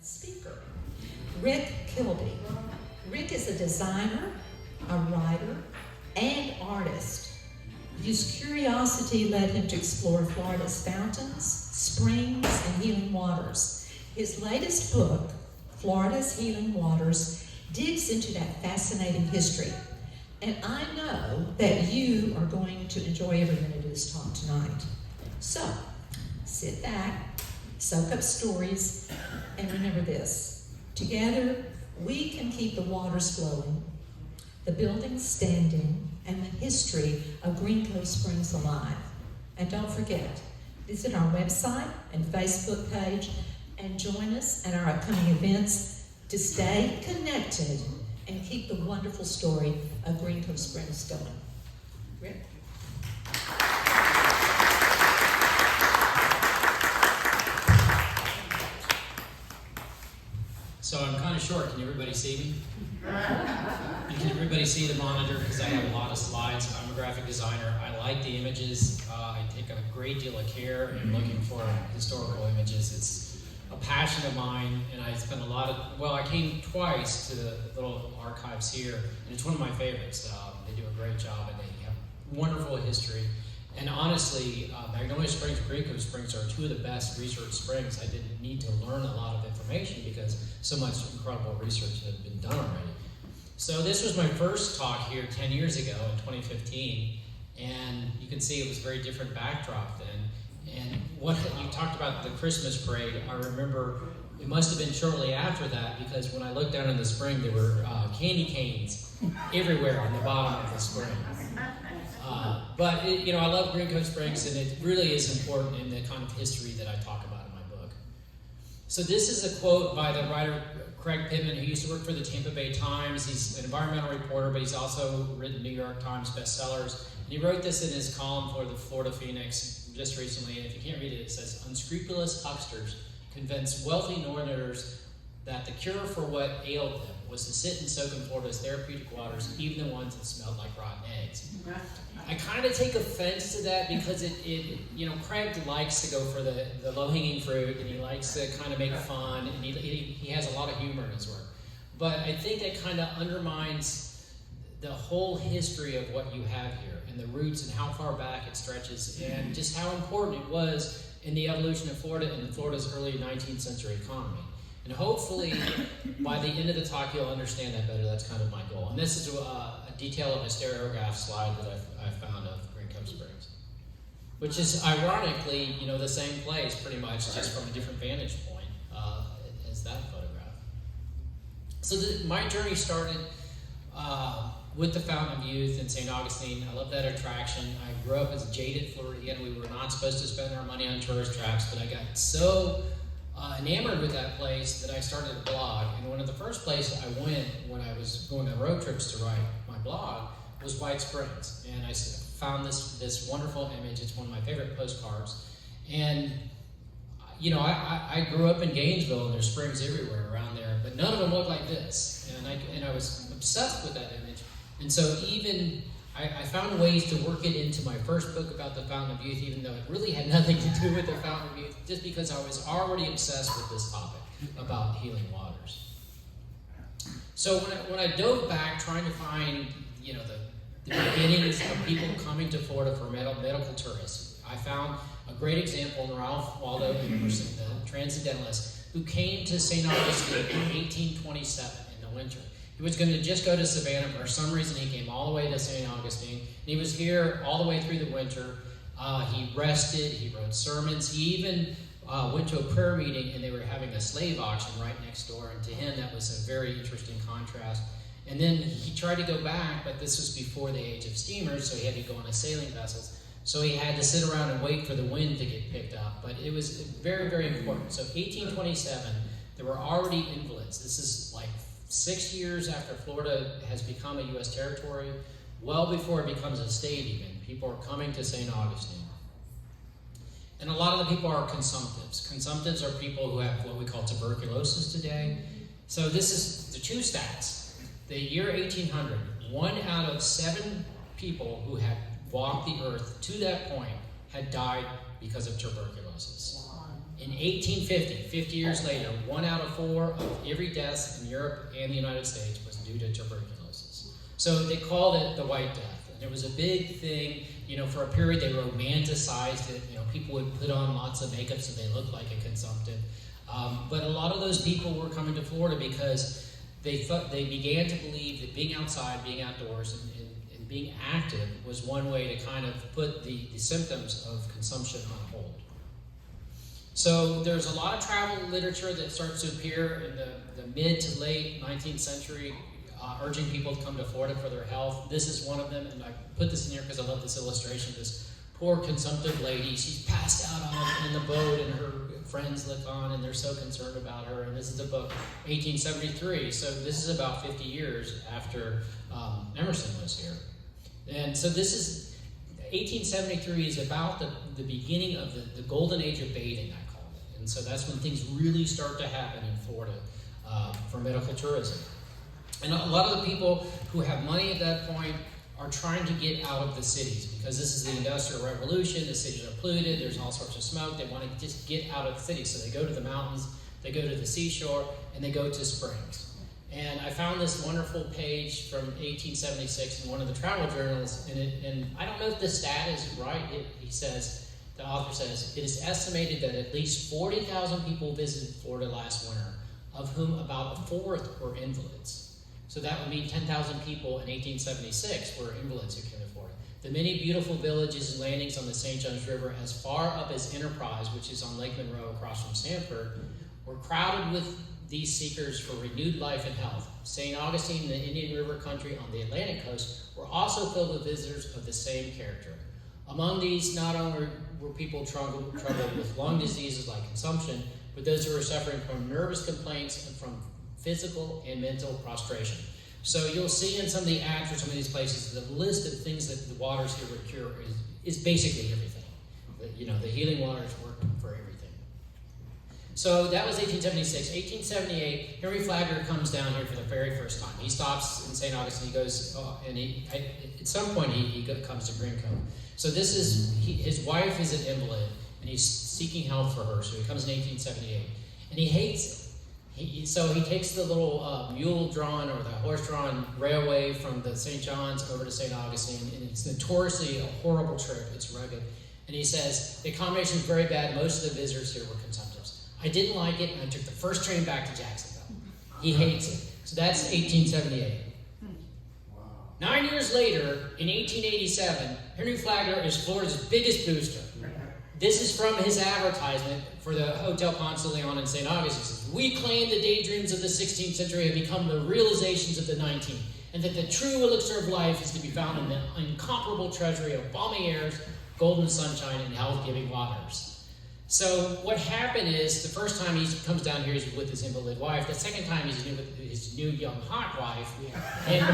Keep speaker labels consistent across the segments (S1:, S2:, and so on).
S1: speaker, Rick Kilby. Rick is a designer, a writer, and artist. His curiosity led him to explore Florida's fountains, springs, and healing waters. His latest book, Florida's Healing Waters, digs into that fascinating history. And I know that you are going to enjoy every minute of this talk tonight. So, sit back, soak up stories, and remember this. Together, we can keep the waters flowing, the buildings standing, and the history of Green Cove Springs alive. And don't forget, visit our website and Facebook page and join us at our upcoming events to stay connected and keep the wonderful story of Green Cove Springs going. Rick?
S2: So I'm kind of short. Can everybody see me? And can everybody see the monitor? Because I have a lot of slides. I'm a graphic designer. I like the images. I take a great deal of care in looking for historical images. It's a passion of mine, and I spent a lot of, I came twice to the little archives here, and it's one of my favorites. They do a great job, and they have wonderful history. And honestly, Magnolia Springs and Green Cove Springs are two of the best research springs. I didn't need to learn a lot of information because so much incredible research had been done already. So this was my first talk here 10 years ago in 2015, and you can see it was a very different backdrop then. And what you talked about the Christmas parade, I remember it must have been shortly after that, because when I looked down in the spring, there were candy canes everywhere on the bottom of the spring. But I love Green Cove Springs, and it really is important in the kind of history that I talk about in my book. So this is a quote by the writer Craig Pittman, who used to work for the Tampa Bay Times. He's an environmental reporter, but he's also written New York Times bestsellers. And he wrote this in his column for the Florida Phoenix just recently, and if you can't read it, it says, "Unscrupulous hucksters convinced wealthy Northerners that the cure for what ailed them was to sit and soak in Florida's therapeutic waters, even the ones that smelled like rotten eggs." I kind of take offense to that because Craig likes to go for the low-hanging fruit, and he likes to kind of make fun, and he has a lot of humor in his work. But I think that kind of undermines the whole history of what you have here, and the roots and how far back it stretches, and just how important it was in the evolution of Florida and Florida's early 19th century economy. And hopefully, by the end of the talk, you'll understand that better. That's kind of my goal. And this is a detail of a stereograph slide that I found of Green Cove Springs, which is ironically, the same place pretty much, just from a different vantage point as that photograph. So my journey started with the Fountain of Youth in St. Augustine. I love that attraction. I grew up as a jaded Floridian. We were not supposed to spend our money on tourist traps, but I got so enamored with that place that I started a blog. And one of the first places I went when I was going on road trips to write my blog was White Springs. And I found this wonderful image. It's one of my favorite postcards. And I grew up in Gainesville, and there's springs everywhere around there, but none of them looked like this. And I was obsessed with that image. And so I found ways to work it into my first book about the Fountain of Youth, even though it really had nothing to do with the Fountain of Youth, just because I was already obsessed with this topic about healing waters. So when I dove back trying to find, the beginnings of people coming to Florida for medical tourists, I found a great example in Ralph Waldo Emerson, the transcendentalist, who came to St. Augustine in 1827 in the winter. He was going to just go to Savannah. For some reason, he came all the way to St. Augustine. And he was here all the way through the winter. He rested. He wrote sermons. He even went to a prayer meeting, and they were having a slave auction right next door. And to him, that was a very interesting contrast. And then he tried to go back, but this was before the age of steamers, so he had to go on a sailing vessels. So he had to sit around and wait for the wind to get picked up. But it was very, very important. So 1827, there were already invalids. This is like 6 years after Florida has become a U.S. territory, well before it becomes a state even. People are coming to St. Augustine. And a lot of the people are consumptives. Consumptives are people who have what we call tuberculosis today. So this is the two stats. The year 1800, 1 out of 7 people who had walked the earth to that point had died because of tuberculosis. In 1850, 50 years later, 1 out of 4 of every death in Europe and the United States was due to tuberculosis. So they called it the White Death. And it was a big thing, for a period they romanticized it. People would put on lots of makeup so they looked like a consumptive. But a lot of those people were coming to Florida because they began to believe that being outside, being outdoors, and being active was one way to kind of put the symptoms of consumption on hold. So there's a lot of travel literature that starts to appear in the mid to late 19th century, urging people to come to Florida for their health. This is one of them, and I put this in here because I love this illustration. This poor consumptive lady, she's passed out in the boat, and her friends look on, and they're so concerned about her. And this is a book, 1873. So this is about 50 years after Emerson was here. And so this is 1873 is about the beginning of the golden age of bathing, I call it. And so that's when things really start to happen in Florida for medical tourism. And a lot of the people who have money at that point are trying to get out of the cities because this is the Industrial Revolution. The cities are polluted. There's all sorts of smoke. They want to just get out of the cities. So they go to the mountains, they go to the seashore, and they go to springs. And I found this wonderful page from 1876 in one of the travel journals, and I don't know if the stat is right. The author says, it is estimated that at least 40,000 people visited Florida last winter, of whom about a fourth were invalids. So that would mean 10,000 people in 1876 were invalids who came to Florida. The many beautiful villages and landings on the St. Johns River as far up as Enterprise, which is on Lake Monroe across from Sanford, were crowded with these seekers for renewed life and health. St. Augustine and the Indian River country on the Atlantic coast were also filled with visitors of the same character. Among these, not only were people troubled with lung diseases like consumption, but those who were suffering from nervous complaints and from physical and mental prostration. So you'll see in some of the ads for some of these places, the list of things that the waters here would cure is basically everything. The healing waters work for everything. So that was 1876. 1878, Henry Flagler comes down here for the very first time. He stops in St. Augustine. He goes, at some point he comes to Green Cove. So this is, his wife is an invalid, and he's seeking help for her. So he comes in 1878, and he hates it. So he takes the little mule-drawn or the horse-drawn railway from the St. John's over to St. Augustine, and it's notoriously a horrible trip. It's rugged. And he says, the accommodation is very bad. Most of the visitors here were consumptives. I didn't like it, and I took the first train back to Jacksonville. He hates it. So that's 1878. Wow. 9 years later, in 1887, Henry Flagler is Florida's biggest booster. This is from his advertisement for the Hotel Ponce de Leon in St. Augustine. It says, we claim the daydreams of the 16th century have become the realizations of the 19th, and that the true elixir of life is to be found in the incomparable treasury of balmy airs, golden sunshine, and health-giving waters. So what happened is, the first time he comes down here, he's with his invalid wife. The second time, he's with his new young hot wife. And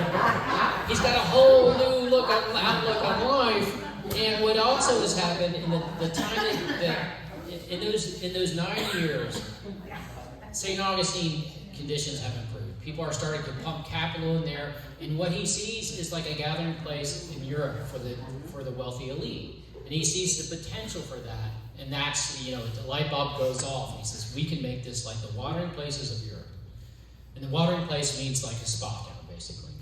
S2: he's got a whole new outlook on life. And what also has happened in the time that in those 9 years, St. Augustine conditions have improved. People are starting to pump capital in there, and what he sees is like a gathering place in Europe for the wealthy elite. And he sees the potential for that, and that's the light bulb goes off, and he says, we can make this like the watering places of Europe. And the watering place means like a spa town, basically.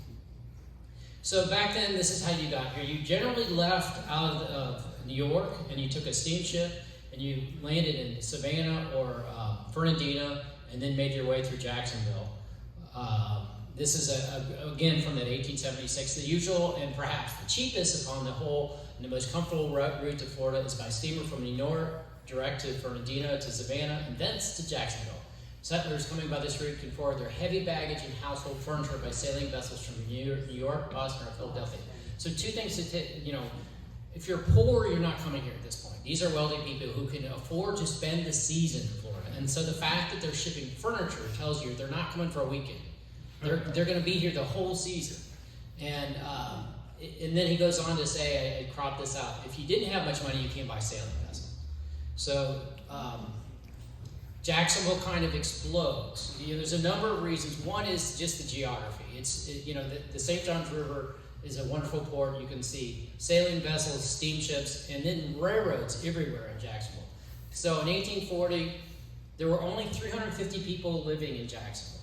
S2: So back then, this is how you got here. You generally left out of New York, and you took a steamship, and you landed in Savannah or Fernandina, and then made your way through Jacksonville. This is, again, from that 1876. The usual and perhaps the cheapest upon the whole and the most comfortable route to Florida is by steamer from New York, direct to Fernandina, to Savannah, and thence to Jacksonville. Settlers coming by this route can forward their heavy baggage and household furniture by sailing vessels from New York, Boston, or Philadelphia. So two things to take, if you're poor, you're not coming here at this point. These are wealthy people who can afford to spend the season in Florida. And so the fact that they're shipping furniture tells you they're not coming for a weekend. They're going to be here the whole season. And then he goes on to say, I cropped this out, if you didn't have much money, you came by sailing vessel. So Jacksonville kind of explodes. There's a number of reasons. One is just the geography. The St. Johns River is a wonderful port. You can see sailing vessels, steamships, and then railroads everywhere in Jacksonville. So in 1840, there were only 350 people living in Jacksonville.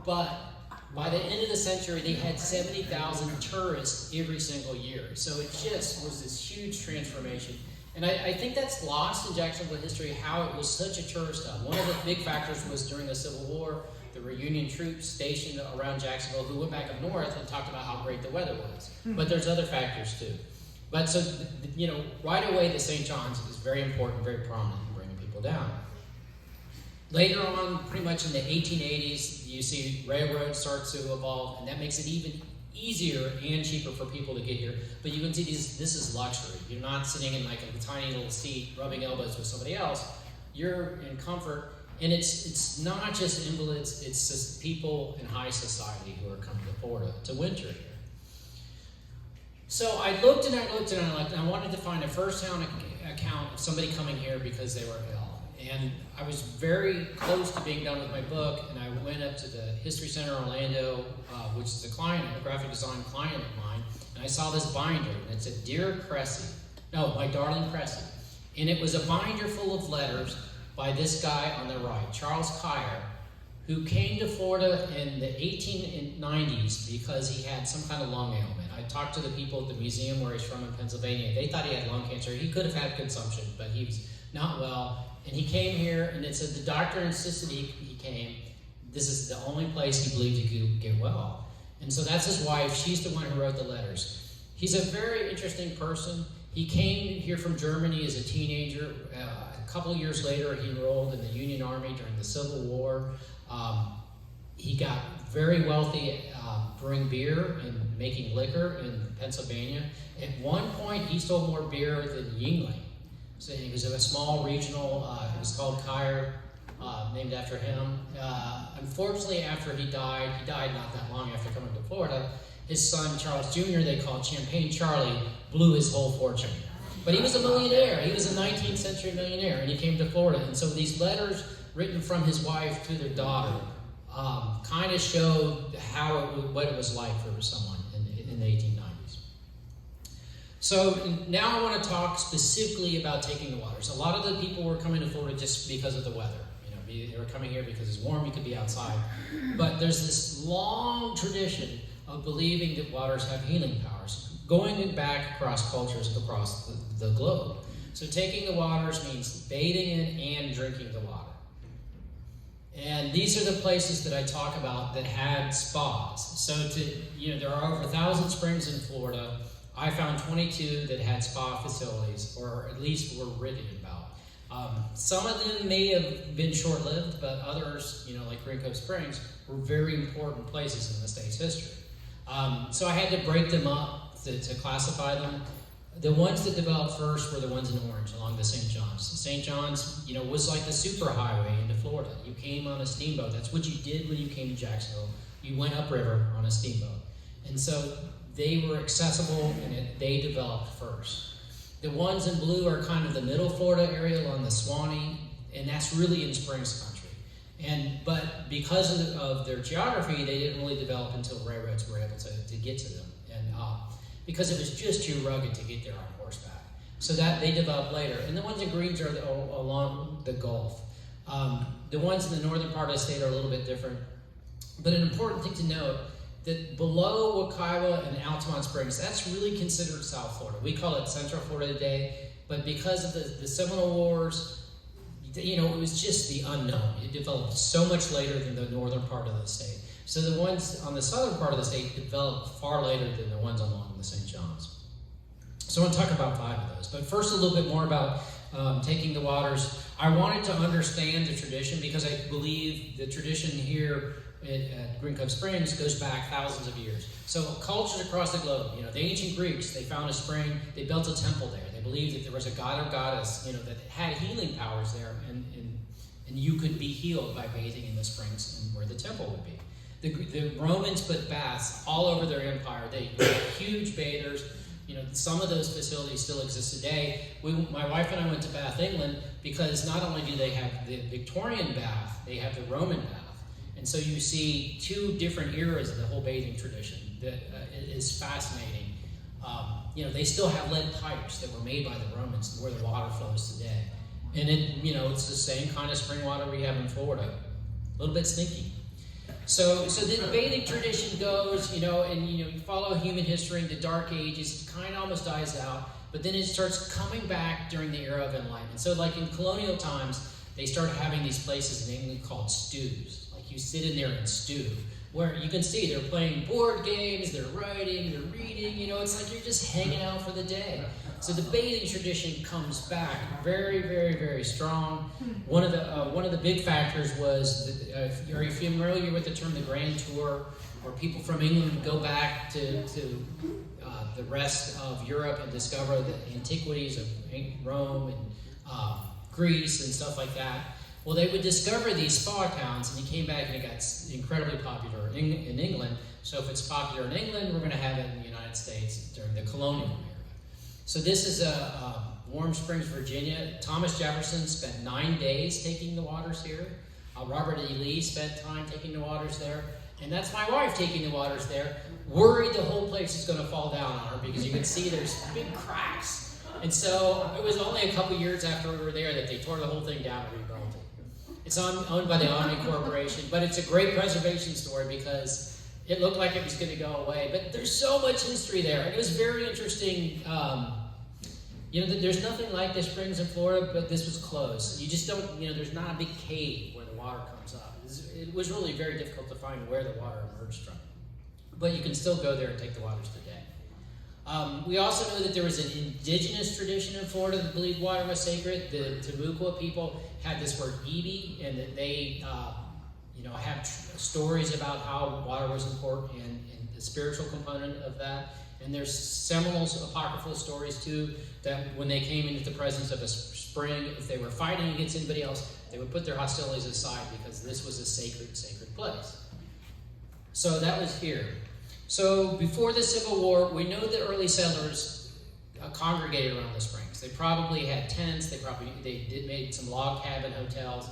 S2: But by the end of the century, they had 70,000 tourists every single year. So it just was this huge transformation. And I think that's lost in Jacksonville history, how it was such a tourist hub. One of the big factors was during the Civil War, there were Union troops stationed around Jacksonville who went back up north and talked about how great the weather was. But there's other factors too. But so, right away the St. John's is very important, very prominent in bringing people down. Later on, pretty much in the 1880s, you see railroads start to evolve, and that makes it even easier and cheaper for people to get here. But you can see this is luxury. You're not sitting in like a tiny little seat rubbing elbows with somebody else. You're in comfort, and it's not just invalids, it's just people in high society who are coming to Florida to winter here. So I looked and I wanted to find a first-hand account of somebody coming here because they were ill. And I was very close to being done with my book, and I went up to the History Center Orlando, which is a graphic design client of mine, and I saw this binder, and it said, "Dear Cressy," no, "My darling Cressy," and it was a binder full of letters by this guy on the right, Charles Kyer, who came to Florida in the 1890s because he had some kind of lung ailment. I talked to the people at the museum where he's from in Pennsylvania. They thought he had lung cancer. He could have had consumption, but he was not well. And he came here, and it said the doctor insisted he came. This is the only place he believed he could get well. And so that's his wife. She's the one who wrote the letters. He's a very interesting person. He came here from Germany as a teenager. A couple of years later, he enrolled in the Union Army during the Civil War. He got very wealthy brewing beer and making liquor in Pennsylvania. At one point, he sold more beer than Yuengling. So he was a small regional, it was called Kyer, named after him. Unfortunately, after he died not that long after coming to Florida, his son, Charles Jr., they called Champagne Charlie, blew his whole fortune. But he was a millionaire. He was a 19th century millionaire, and he came to Florida. And so these letters written from his wife to their daughter kind of showed what it was like for someone in the 1890s. So now I want to talk specifically about taking the waters. A lot of the people were coming to Florida just because of the weather. They were coming here because it's warm, you could be outside. But there's this long tradition of believing that waters have healing powers, going back across cultures across the globe. So taking the waters means bathing in and drinking the water. And these are the places that I talk about that had spas. So there are over 1,000 springs in Florida. I found 22 that had spa facilities, or at least were written about. Some of them may have been short-lived, but others, like Green Cove Springs, were very important places in the state's history. So I had to break them up to classify them. The ones that developed first were the ones in orange along the St. John's. St. John's, was like the superhighway into Florida. You came on a steamboat. That's what you did when you came to Jacksonville. You went upriver on a steamboat. And so they were accessible, and they developed first. The ones in blue are kind of the middle Florida area along the Swanee, and that's really in Springs country. But because of their geography, they didn't really develop until railroads were able to get to them. And because it was just too rugged to get there on horseback. So that they developed later. And the ones in greens are along the Gulf. The ones in the northern part of the state are a little bit different. But an important thing to note, that below Wekiwa and Altamont Springs, that's really considered South Florida. We call it Central Florida today, but because of the Seminole Wars, it was just the unknown. It developed so much later than the northern part of the state. So the ones on the southern part of the state developed far later than the ones along the St. John's. So I want to talk about 5 of those. But first, a little bit more about taking the waters. I wanted to understand the tradition because I believe the tradition here at Green Cove Springs goes back thousands of years. So cultures across the globe, the ancient Greeks, they found a spring, they built a temple there. They believed that there was a god or goddess, that had healing powers there, and you could be healed by bathing in the springs and where the temple would be. The Romans put baths all over their empire. They were huge bathers. Some of those facilities still exist today. My wife and I went to Bath, England, because not only do they have the Victorian bath, they have the Roman bath. And so you see 2 different eras of the whole bathing tradition that is fascinating. They still have lead pipes that were made by the Romans where the water flows today. And it's the same kind of spring water we have in Florida, a little bit stinky. So the bathing tradition goes, you follow human history in the Dark Ages, it kind of almost dies out, but then it starts coming back during the era of Enlightenment. So like in colonial times, they started having these places in England called stews. Like you sit in there and stew, where you can see they're playing board games, they're writing, they're reading, it's like you're just hanging out for the day. So the bathing tradition comes back very, very, very strong. One of the big factors was, are you familiar with the term the Grand Tour, where people from England would go back to the rest of Europe and discover the antiquities of Rome and Greece and stuff like that? Well, they would discover these spa towns, and it came back and it got incredibly popular in England. So if it's popular in England, we're going to have it in the United States during the colonial era. So this is Warm Springs, Virginia. Thomas Jefferson spent 9 days taking the waters here. Robert E. Lee spent time taking the waters there. And that's my wife taking the waters there. Worried the whole place is going to fall down on her because you can see there's big cracks. And so it was only a couple years after we were there that they tore the whole thing down and rebuilt it. It's owned by the Omni Corporation, but it's a great preservation story because it looked like it was going to go away. But there's so much history there. And it was very interesting. There's nothing like the springs in Florida, but this was close. You just don't, there's not a big cave where the water comes up. It was really very difficult to find where the water emerged from. But you can still go there and take the waters today. We also know that there was an indigenous tradition in Florida that believed water was sacred. The Timucua people had this word ibi, and that they have stories about how water was important and the spiritual component of that. And there's Seminoles apocryphal stories too, that when they came into the presence of a spring, if they were fighting against anybody else, they would put their hostilities aside because this was a sacred place. So that was here. So before the Civil War, we know that early settlers congregated around the springs. They probably had tents. They made some log cabin hotels.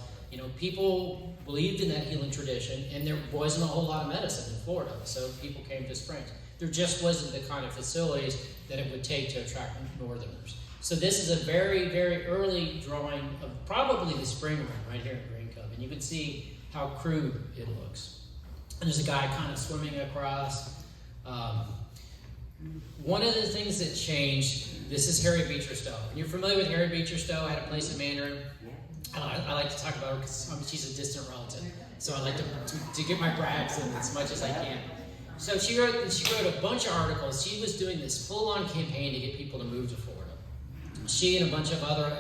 S2: People believed in that healing tradition, and there wasn't a whole lot of medicine in Florida, so people came to springs. There just wasn't the kind of facilities that it would take to attract northerners. So this is a very, very early drawing of probably the spring run right here in Green Cove, and you can see how crude it looks. And there's a guy kind of swimming across. One of the things that changed, this is Harriet Beecher Stowe. And you're familiar with Harriet Beecher Stowe? I had a place in Mandarin. I like to talk about her because she's a distant relative. So I like to get my brags in as much as I can. So she wrote a bunch of articles. She was doing this full-on campaign to get people to move to Florida. She and a bunch of other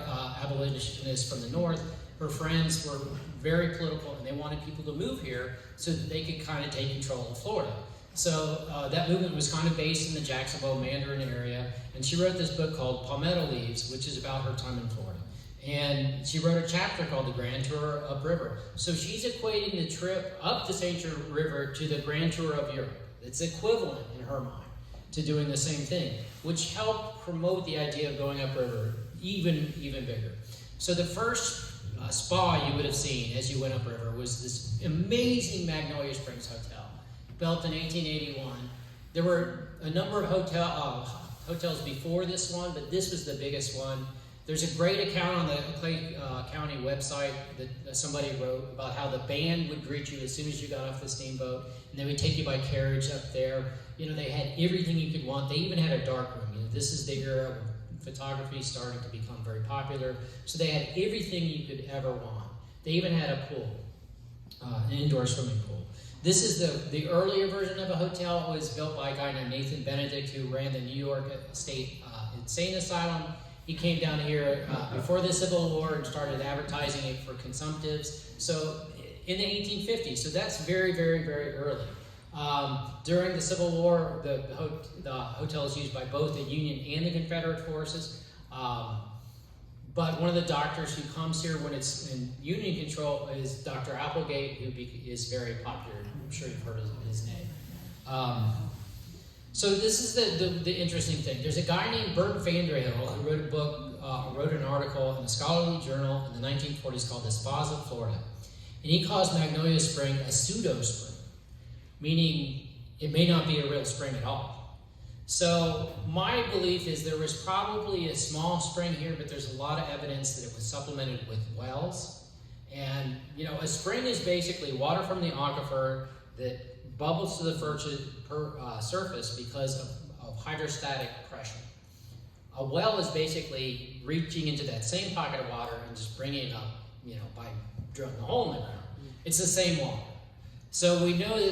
S2: abolitionists from the north, her friends, were very political, and they wanted people to move here so that they could kind of take control of Florida. So that movement was kind of based in the Jacksonville, Mandarin area, and she wrote this book called Palmetto Leaves, which is about her time in Florida. And she wrote a chapter called The Grand Tour Upriver. So she's equating the trip up the St. John River to the Grand Tour of Europe. It's equivalent in her mind to doing the same thing, which helped promote the idea of going upriver even bigger. So the first spa you would have seen as you went upriver was this amazing Magnolia Springs Hotel, built in 1881. There were a number of hotels before this one, but this was the biggest one. There's a great account on the Clay County website that somebody wrote about how the band would greet you as soon as you got off the steamboat, and they would take you by carriage up there. They had everything you could want. They even had a dark room. This is the era when photography started to become very popular. So they had everything you could ever want. They even had a pool, an indoor swimming pool. This is the earlier version of a hotel. It was built by a guy named Nathan Benedict, who ran the New York State Insane Asylum. He came down here before the Civil War and started advertising it for consumptives. So in the 1850s, so that's very, very, very early. During the Civil War, the hotel is used by both the Union and the Confederate forces. But one of the doctors who comes here when it's in Union control is Dr. Applegate, who is very popular. I'm sure you've heard of his name. So this is the interesting thing. There's a guy named Bert Vanderhill who wrote an article in a scholarly journal in the 1940s called The Spas of Florida. And he calls Magnolia Spring a pseudo-spring, meaning it may not be a real spring at all. So my belief is there was probably a small spring here, but there's a lot of evidence that it was supplemented with wells. And a spring is basically water from the aquifer that bubbles to the surface because of hydrostatic pressure. A well is basically reaching into that same pocket of water and just bringing it up, by drilling a hole in the ground. It's the same water. So we know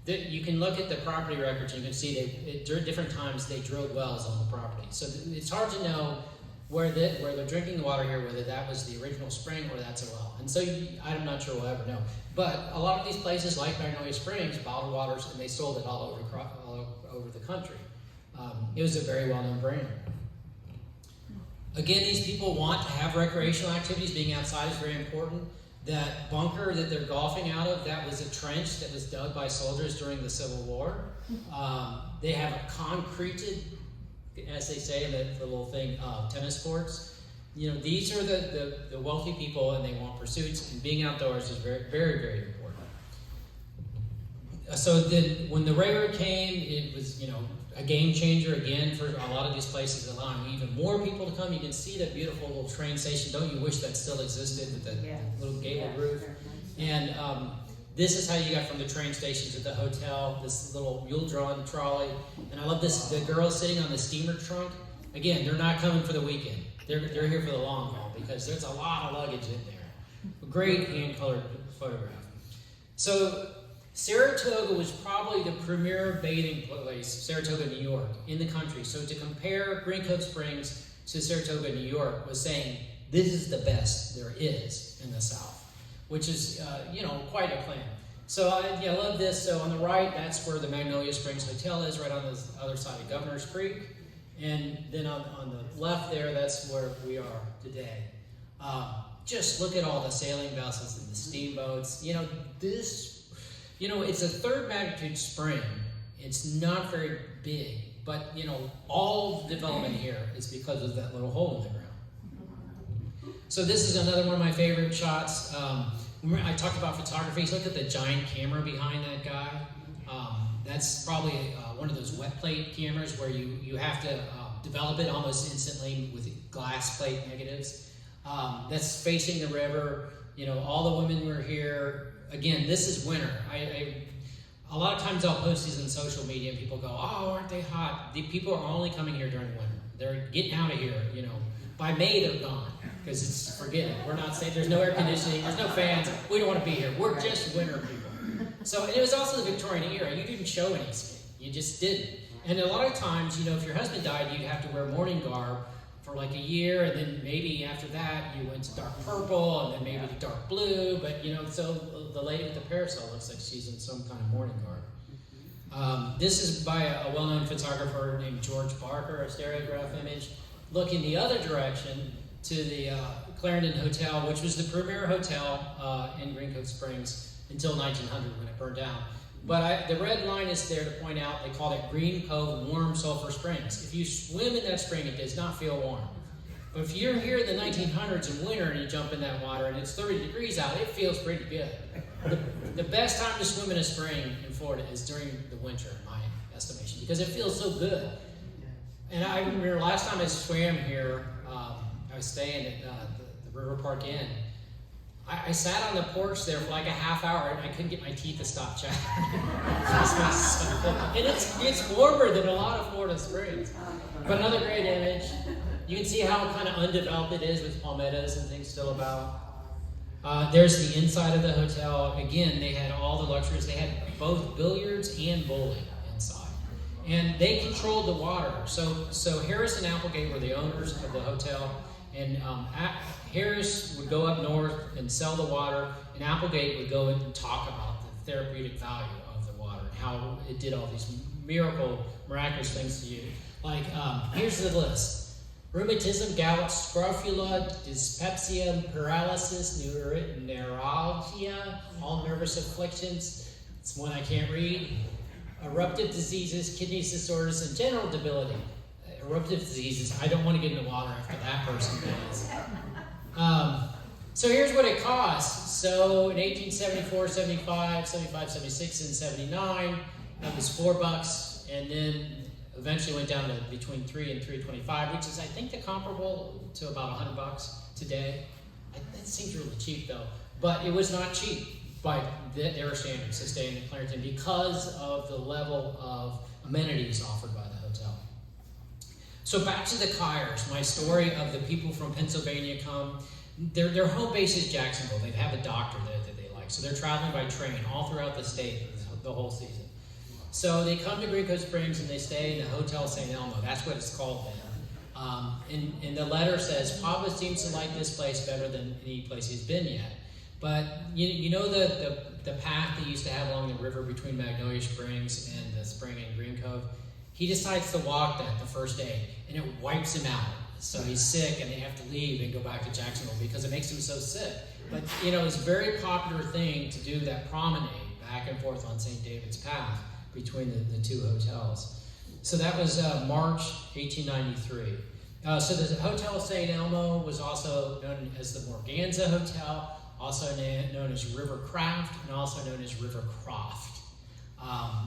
S2: that you can look at the property records and you can see during different times they drilled wells on the property. So it's hard to know where they're drinking the water here, whether that was the original spring or that's a well. And so I'm not sure we'll ever know. But a lot of these places, like Magnolia Springs, bottled waters, and they sold it all over the country. It was a very well-known brand. Again, these people want to have recreational activities. Being outside is very important. That bunker that they're golfing out of, that was a trench that was dug by soldiers during the Civil War. They have a concreted, as they say in the little thing, tennis courts. These are the wealthy people, and they want pursuits, and being outdoors is very, very, very important. So then when the railroad came, it was, a game changer again for a lot of these places, allowing even more people to come. You can see that beautiful little train station. Don't you wish that still existed with the little gabled roof? And this is how you got from the train station to the hotel, this little mule-drawn trolley. And I love this, the girls sitting on the steamer trunk. Again, they're not coming for the weekend. They're here for the long haul because there's a lot of luggage in there. A great hand-colored photograph. So Saratoga was probably the premier bathing place, Saratoga, New York, in the country. So to compare Green Cove Springs to Saratoga, New York, was saying this is the best there is in the South, which is, quite a claim. So I love this. So on the right, that's where the Magnolia Springs Hotel is, right on the other side of Governor's Creek. And then on the left there, that's where we are today. Just look at all the sailing vessels and the steamboats. It's a third magnitude spring. It's not very big, but all development here is because of that little hole in the ground. So this is another one of my favorite shots. I talked about photography. So look at the giant camera behind that guy. That's probably one of those wet plate cameras where you have to develop it almost instantly with glass plate negatives. That's facing the river. All the women were here. Again, this is winter. A lot of times I'll post these on social media and people go, oh, aren't they hot? The people are only coming here during winter. They're getting out of here, By May, they're gone. Because forget it. We're not safe. There's no air conditioning. There's no fans. We don't want to be here. We're just winter people. So, and it was also the Victorian era. You didn't show any skin. You just didn't. And a lot of times, if your husband died, you'd have to wear mourning garb for like a year, and then maybe after that you went to dark purple, and then maybe to dark blue, but so the lady with the parasol looks like she's in some kind of mourning garb. This is by a well-known photographer named George Barker, a stereograph image, looking the other direction to the Clarendon Hotel, which was the premier hotel in Green Cove Springs until 1900 when it burned down. But the red line is there to point out, they call it Green Cove Warm Sulphur Springs. If you swim in that spring, it does not feel warm. But if you're here in the 1900s in winter and you jump in that water and it's 30 degrees out, it feels pretty good. The best time to swim in a spring in Florida is during the winter, in my estimation, because it feels so good. And I remember last time I swam here, I was staying at the River Park Inn. I sat on the porch there for like a half hour and I couldn't get my teeth to stop chattering. And it's warmer than a lot of Florida springs. But another great image. You can see how kind of undeveloped it is with palmettos and things still about. There's the inside of the hotel. Again, they had all the luxuries. They had both billiards and bowling inside. And they controlled the water. So Harris and Applegate were the owners of the hotel. And Harris would go up north and sell the water, and Applegate would go and talk about the therapeutic value of the water and how it did all these miraculous things to you. Like, here's the list: rheumatism, gout, scrofula, dyspepsia, paralysis, neuralgia, all nervous afflictions. It's one I can't read. Eruptive diseases, kidney disorders, and general debility. Eruptive diseases, I don't want to get in the water after that person dies. So here's what it costs. So in 1874, 75, 76, and 79, it was $4, and then Eventually went down to between $3 and $3.25, which is I think the comparable to about $100 today. That seems really cheap though, but it was not cheap by their standards to stay in Clarington because of the level of amenities offered by the hotel. So back to the Kyers, my story of the people from Pennsylvania come. Their home base is Jacksonville. They have a doctor there that they like, so they're traveling by train all throughout the state the whole season. So they come to Green Cove Springs and they stay in the Hotel St. Elmo. That's what it's called then. And the letter says, Papa seems to like this place better than any place he's been yet. But you know the path they used to have along the river between Magnolia Springs and the spring in Green Cove? He decides to walk that the first day, and it wipes him out. So he's sick, and they have to leave and go back to Jacksonville because it makes him so sick. But it's a very popular thing to do that promenade back and forth on St. David's Path between the two hotels. So that was March 1893. So the Hotel St. Elmo was also known as the Morganza Hotel, also known as Rivercraft, and also known as Rivercroft.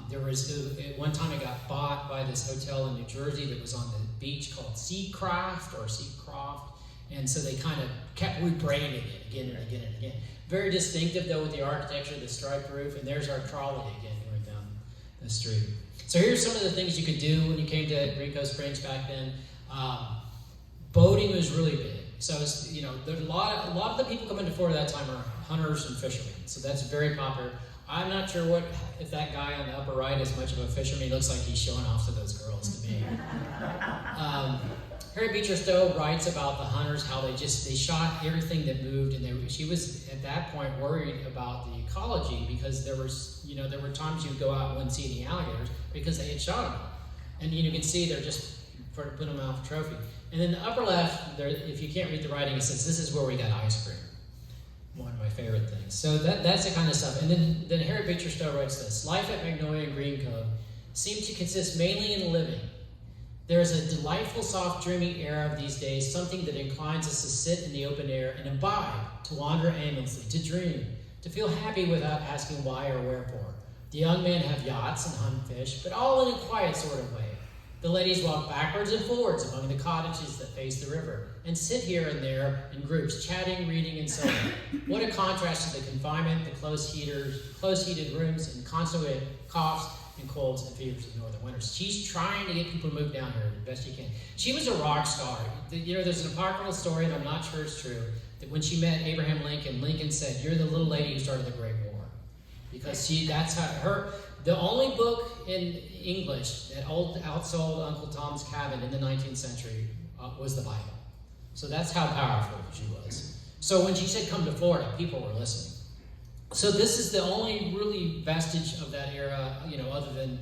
S2: There was, at one time it got bought by this hotel in New Jersey that was on the beach called Seacraft or Seacroft, and so they kind of kept rebranding it again and again and again. Very distinctive though with the architecture, the striped roof, and there's our trolley again going down the street. So here's some of the things you could do when you came to Green Cove Springs back then. Boating was really big. So it's, there's a lot of the people coming to Florida at that time are hunters and fishermen. So that's very popular. I'm not sure if that guy on the upper right is much of a fisherman. He looks like he's showing off to those girls to me. Harriet Beecher Stowe writes about the hunters, how they shot everything that moved, and she was at that point worried about the ecology because there were times you would go out and wouldn't see any alligators because they had shot them. And you can see they're just put them out for trophy. And then the upper left, if you can't read the writing, it says this is where we got ice cream. One of my favorite things. So that's the kind of stuff. And then Harriet Beecher Stowe writes this: life at Magnolia and Green Cove seemed to consist mainly in living. There is a delightful, soft, dreamy air of these days, something that inclines us to sit in the open air and imbibe, to wander aimlessly, to dream, to feel happy without asking why or wherefore. The young men have yachts and hunt fish, but all in a quiet sort of way. The ladies walk backwards and forwards among the cottages that face the river, and sit here and there in groups, chatting, reading, and so on. What a contrast to the confinement, the close-heated rooms, and constant coughs and colds and fevers of northern winters. She's trying to get people to move down here the best she can. She was a rock star. There's an apocryphal story, and I'm not sure it's true, that when she met Abraham Lincoln, Lincoln said, "You're the little lady who started the Great War." Because the only book in English that outsold Uncle Tom's Cabin in the 19th century was the Bible. So that's how powerful she was. So when she said come to Florida, people were listening. So this is the only really vestige of that era, other than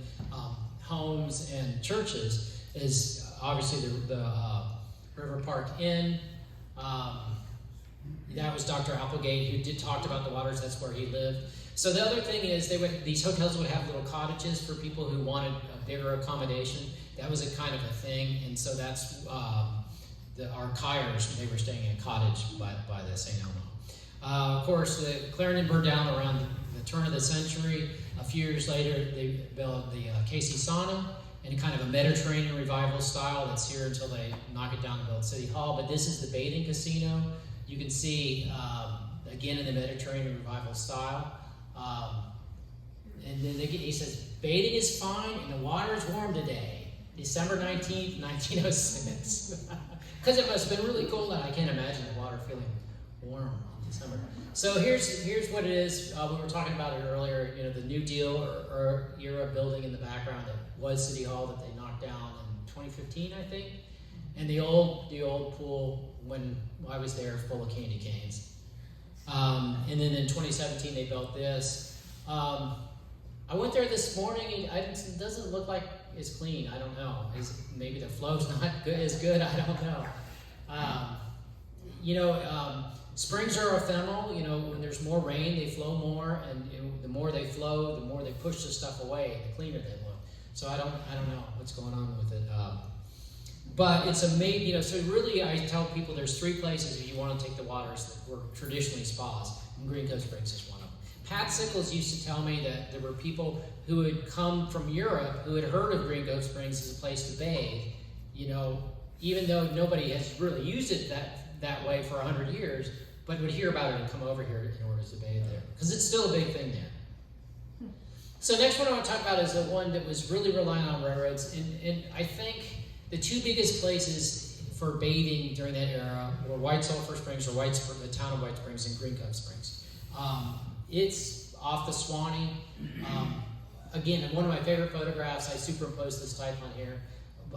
S2: homes and churches, is obviously the River Park Inn. That was Dr. Applegate who talked about the waters. That's where he lived. So the other thing is these hotels would have little cottages for people who wanted a bigger accommodation. That was a kind of a thing, and so that's our Kyers. They were staying in a cottage by the St. Elmo. Of course, the Clarendon burned down around the turn of the century. A few years later, they built the Casey Sauna in kind of a Mediterranean revival style that's here until they knock it down and build City Hall. But this is the bathing casino. You can see, again, in the Mediterranean revival style. And then he says, bathing is fine and the water is warm today. December 19th, 1906. Because it must have been really cold out. I can't imagine the water feeling warm in December. So here's what it is. We were talking about it earlier, the New Deal or era building in the background that was City Hall that they knocked down in 2015, I think. And the old pool, when I was there, full of candy canes. And then in 2017, they built this. I went there this morning, and it doesn't look like it's clean. I don't know. Maybe the flow's not as good. I don't know. Springs are ephemeral. When there's more rain, they flow more, and the more they flow, the more they push the stuff away, the cleaner they look. So I don't know what's going on with it. But it's amazing, so really I tell people there's 3 places if you want to take the waters that were traditionally spas, and Green Cove Springs is one of them. Pat Sickles used to tell me that there were people who had come from Europe who had heard of Green Cove Springs as a place to bathe, even though nobody has really used it that way for 100 years, but would hear about it and come over here in order to bathe there, because it's still a big thing there. So next one I want to talk about is the one that was really relying on railroads, and I think the two biggest places for bathing during that era were White Sulphur Springs, or the town of White Springs, and Green Cove Springs. It's off the Swanee. Again, in one of my favorite photographs, I superimposed this type on here.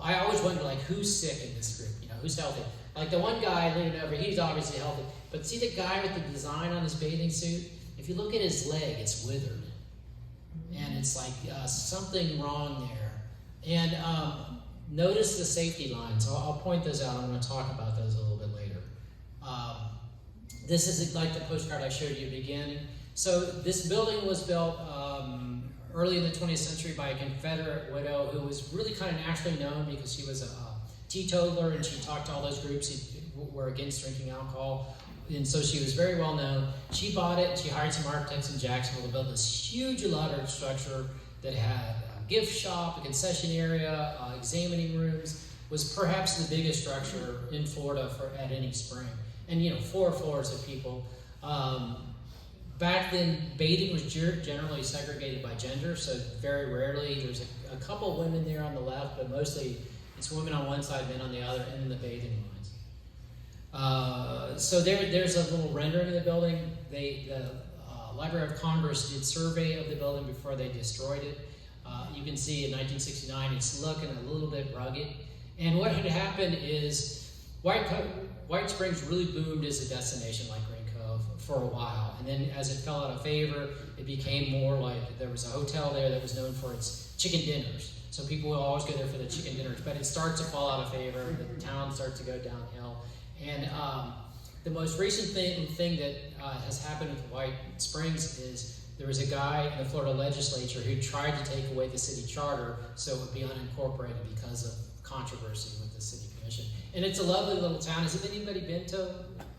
S2: I always wonder, who's sick in this group? Who's healthy? Like the one guy leaning over, he's obviously healthy. But see the guy with the design on his bathing suit? If you look at his leg, it's withered. And it's like something wrong there. And notice the safety lines. I'll point those out. I'm going to talk about those a little bit later. This is like the postcard I showed you at the beginning. So this building was built early in the 20th century by a Confederate widow who was really kind of nationally known because she was a teetotaler, and she talked to all those groups who were against drinking alcohol. And so she was very well known. She bought it, and she hired some architects in Jacksonville to build this huge elaborate structure that had a gift shop, a concession area, examining rooms. Was perhaps the biggest structure in Florida at any spring. And 4 floors of people. Back then, bathing was generally segregated by gender, so very rarely, there's a couple women there on the left, but mostly it's women on one side, men on the other, and in the bathing lines. So there's a little rendering of the building. The Library of Congress did survey of the building before they destroyed it. You can see in 1969, it's looking a little bit rugged. And what had happened is White Springs really boomed as a destination like Green Cove for a while. And then as it fell out of favor, it became more like there was a hotel there that was known for its chicken dinners. So people will always go there for the chicken dinners, but it starts to fall out of favor. The town starts to go downhill. And the most recent thing that has happened with White Springs is there was a guy in the Florida legislature who tried to take away the city charter so it would be unincorporated because of controversy with the city commission. And it's a lovely little town. Has anybody been to?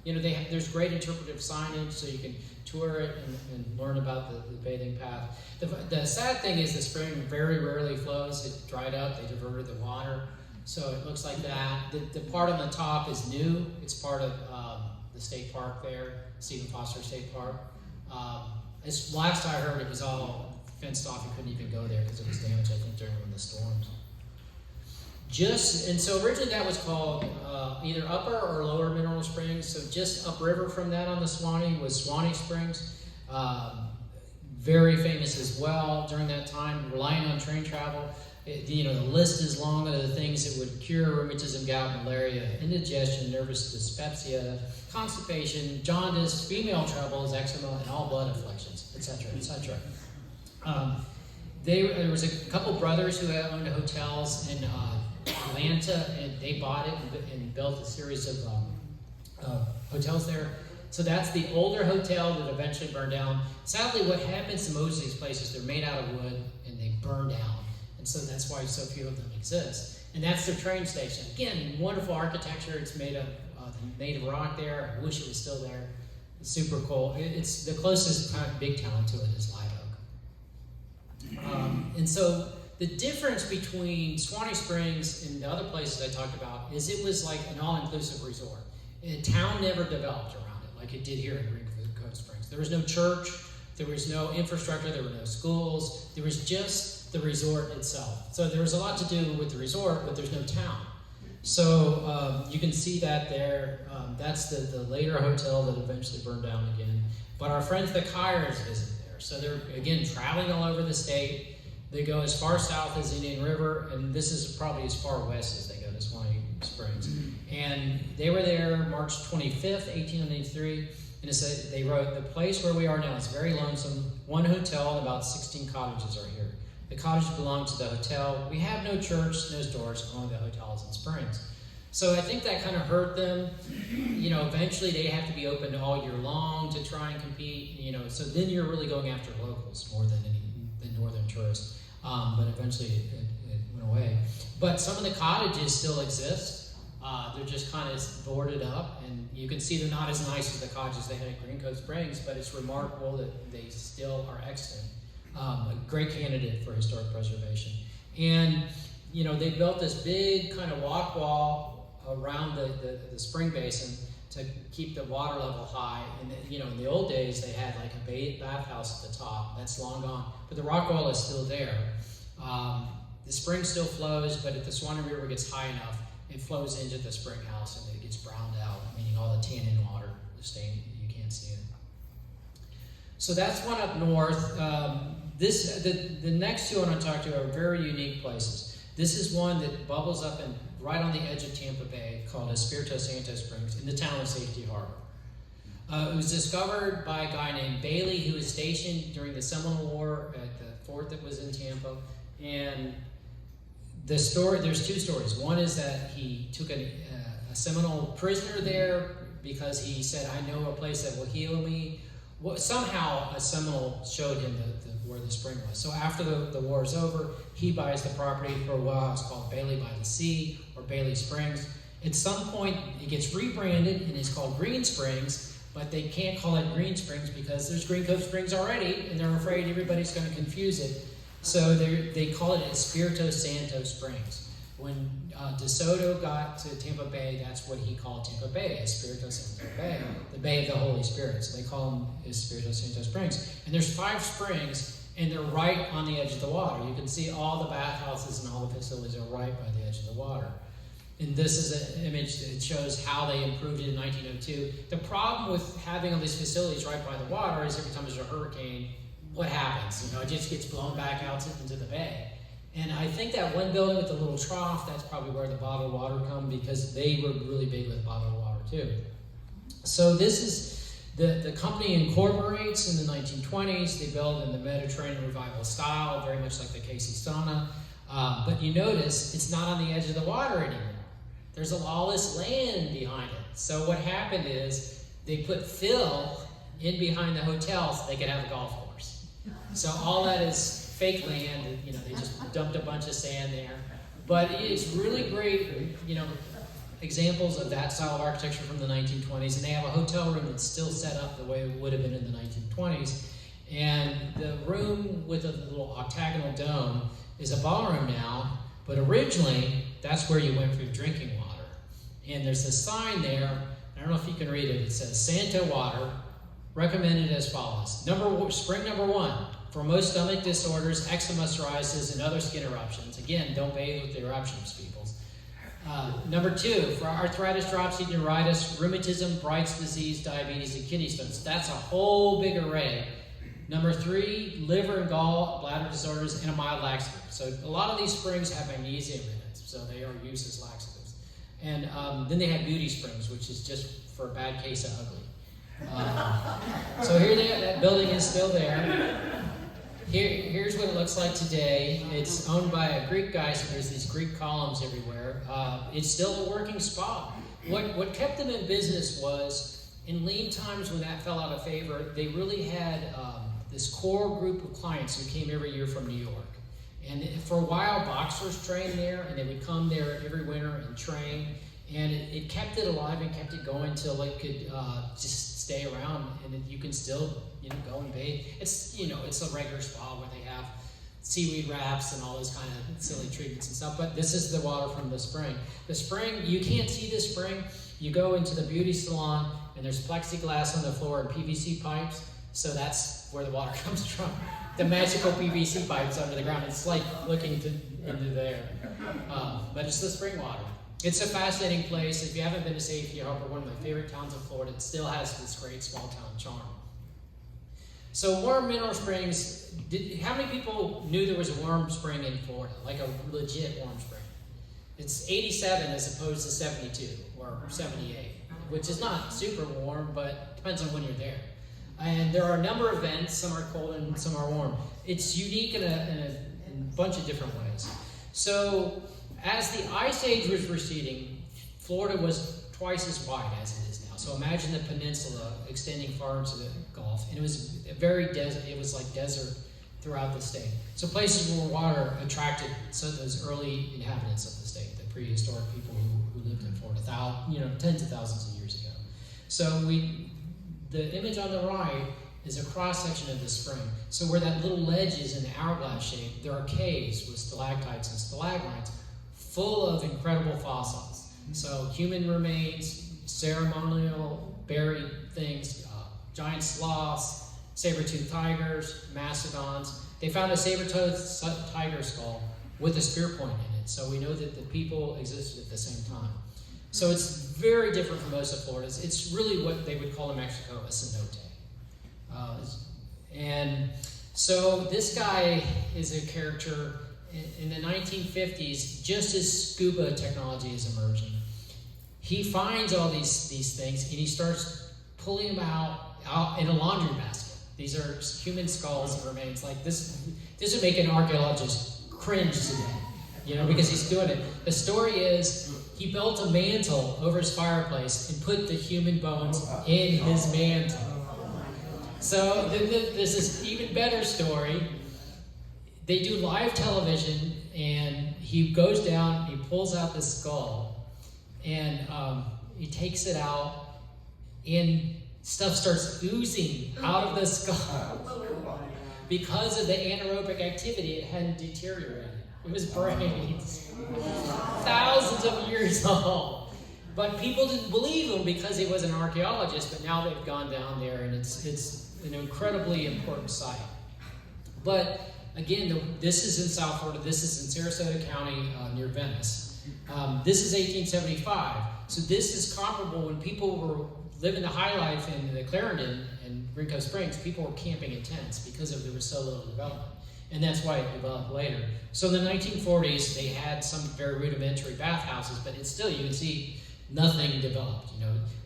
S2: There's great interpretive signage, so you can tour it and learn about the bathing path. The sad thing is the spring very rarely flows. It dried up. They diverted the water, so it looks like that. The part on the top is new. It's part of the state park there, Stephen Foster State Park. Last I heard, it was all fenced off. You couldn't even go there because it was damaged, I think, during one of the storms. And so originally that was called either Upper or Lower Mineral Springs. So just upriver from that on the Swanee was Swanee Springs. Very famous as well during that time, relying on train travel. The list is long of the things that would cure rheumatism, gout, malaria, indigestion, nervous dyspepsia, constipation, jaundice, female troubles, eczema, and all blood afflictions, etc., etc. There was a couple brothers who owned hotels in Atlanta, and they bought it and built a series of hotels there. So that's the older hotel that eventually burned down. Sadly, what happens to most of these places, they're made out of wood and they burn down. And so that's why so few of them exist. And that's their train station. Again, wonderful architecture. It's made of native rock there. I wish it was still there. It's super cool. It's the closest kind of big town to it is Live Oak. And so the difference between Swanee Springs and the other places I talked about is it was like an all-inclusive resort. And the town never developed around it like it did here in Green Cove Springs. There was no church, there was no infrastructure, there were no schools, there was just the resort itself. So there was a lot to do with the resort, but there's no town. So you can see that there. That's the later hotel that eventually burned down again. But our friends the Kyers visit there. So they're, again, traveling all over the state. They go as far south as Indian River, and this is probably as far west as they go to Swanee Springs. And they were there March 25th, 1893, and they wrote, "The place where we are now is very lonesome. One hotel and about 16 cottages are here. The cottages belong to the hotel. We have no church, no stores, only the hotels and springs." So I think that kind of hurt them. Eventually they have to be open all year long to try and compete. So then you're really going after locals more than northern tourists. But eventually it went away. But some of the cottages still exist. They're just kind of boarded up, and you can see they're not as nice as the cottages they had at Green Cove Springs, but it's remarkable that they still are extant. A great candidate for historic preservation. And, you know, they built this big kind of walk wall around the spring basin to keep the water level high. And, you know, in the old days, they had like a bathhouse at the top. That's long gone. But the rock wall is still there. The spring still flows, but if the Swanee River gets high enough, it flows into the spring house and it gets browned out, meaning all the tannin water is staying, you can't see it. So that's one up north. The next two I want to talk to are very unique places. This is one that bubbles up and right on the edge of Tampa Bay called Espiritu Santo Springs in the town of Safety Harbor. It was discovered by a guy named Bailey who was stationed during the Seminole War at the fort that was in Tampa. And there's two stories. One is that he took a Seminole prisoner there because he said, I know a place that will heal me. Well, somehow a Seminole showed him where the spring was. So after the war is over, he buys the property for a while. It's called Bailey by the Sea or Bailey Springs. At some point, it gets rebranded and it's called Green Springs, but they can't call it Green Springs because there's Green Cove Springs already, and they're afraid everybody's going to confuse it. So they call it Espiritu Santo Springs. When DeSoto got to Tampa Bay, that's what he called Tampa Bay, Espiritu Santo Bay, the Bay of the Holy Spirit. So they call them Espiritu Santo Springs. And there's 5 springs, and they're right on the edge of the water. You can see all the bathhouses and all the facilities are right by the edge of the water. And this is an image that shows how they improved it in 1902. The problem with having all these facilities right by the water is every time there's a hurricane, what happens? You know, it just gets blown back out into the bay. And I think that one building with the little trough, that's probably where the bottled water come because they were really big with bottled water too. So this is, the company incorporates in the 1920s. They build in the Mediterranean Revival style, very much like the Casey Sauna. But you notice it's not on the edge of the water anymore. There's all this land behind it. So what happened is they put fill in behind the hotel so they could have a golf course. So all that is fake land, you know, they just dumped a bunch of sand there. But it's really great, you know, examples of that style of architecture from the 1920s. And they have a hotel room that's still set up the way it would have been in the 1920s. And the room with a little octagonal dome is a ballroom now, but originally that's where you went for your drinking water. And there's a sign there, I don't know if you can read it, it says Santo Water, recommended as follows. Spring number 1. For most stomach disorders, eczema, psoriasis, and other skin eruptions. Again, don't bathe with the eruptions, people. Number 2, for arthritis, dropsy, neuritis, rheumatism, Bright's disease, diabetes, and kidney stones. That's a whole big array. Number 3, liver and gall bladder disorders, and a mild laxative. So a lot of these springs have magnesium in it, so they are used as laxatives. And then they have beauty springs, which is just for a bad case of ugly. So here that building is still there. Here's what it looks like today. It's owned by a Greek guy, so there's these Greek columns everywhere. It's still a working spa. What kept them in business was, in lean times when that fell out of favor, they really had this core group of clients who came every year from New York. And for a while, boxers trained there, and they would come there every winter and train. And it kept it alive and kept it going till it could just stay around, and you can still, you know, go and bathe. It's, you know, it's a regular spa where they have seaweed wraps and all those kind of silly treatments and stuff. But this is the water from the spring. The spring, you can't see the spring. You go into the beauty salon, and there's plexiglass on the floor and PVC pipes. So that's where the water comes from. The magical PVC pipes under the ground. It's like looking into there. But it's the spring water. It's a fascinating place. If you haven't been to Safety Harbor, one of my favorite towns of Florida, it still has this great small town charm. So warm mineral springs, how many people knew there was a warm spring in Florida, like a legit warm spring? It's 87 as opposed to 72 or 78, which is not super warm, but depends on when you're there. And there are a number of vents, some are cold and some are warm. It's unique in a bunch of different ways. So as the ice age was receding, Florida was twice as wide as it is now. So imagine the peninsula extending far into the Gulf, and it was very desert. It was like desert throughout the state. So places where water attracted those early inhabitants of the state, the prehistoric people who lived in Florida tens of thousands of years ago. So the image on the right is a cross-section of the spring. So where that little ledge is in the hourglass shape, there are caves with stalactites and stalagmites full of incredible fossils. So human remains, ceremonial buried things, giant sloths, saber-toothed tigers, mastodons. They found a saber-toothed tiger skull with a spear point in it. So we know that the people existed at the same time. So it's very different from most of Florida. It's really what they would call in Mexico a cenote. And so this guy is a character in the 1950s, just as scuba technology is emerging. He finds all these things and he starts pulling them out in a laundry basket. These are human skulls and remains. Like this would make an archaeologist cringe today, because he's doing it. The story is he built a mantle over his fireplace and put the human bones in his mantle. So there's this even better story. They do live television, and he goes down, he pulls out this skull, and he takes it out, and stuff starts oozing out of the skull. Because of the anaerobic activity, it hadn't deteriorated. It was brains. Thousands of years old. But people didn't believe him because he was an archaeologist, but now they've gone down there, and it's an incredibly important site. But again, this is in South Florida. This is in Sarasota County near Venice. This is 1875. So this is comparable when people were living the high life in the Clarendon and Rincon Springs. People were camping in tents because there was so little development. And that's why it developed later. So in the 1940s, they had some very rudimentary bathhouses, but it's still, you can see nothing developed.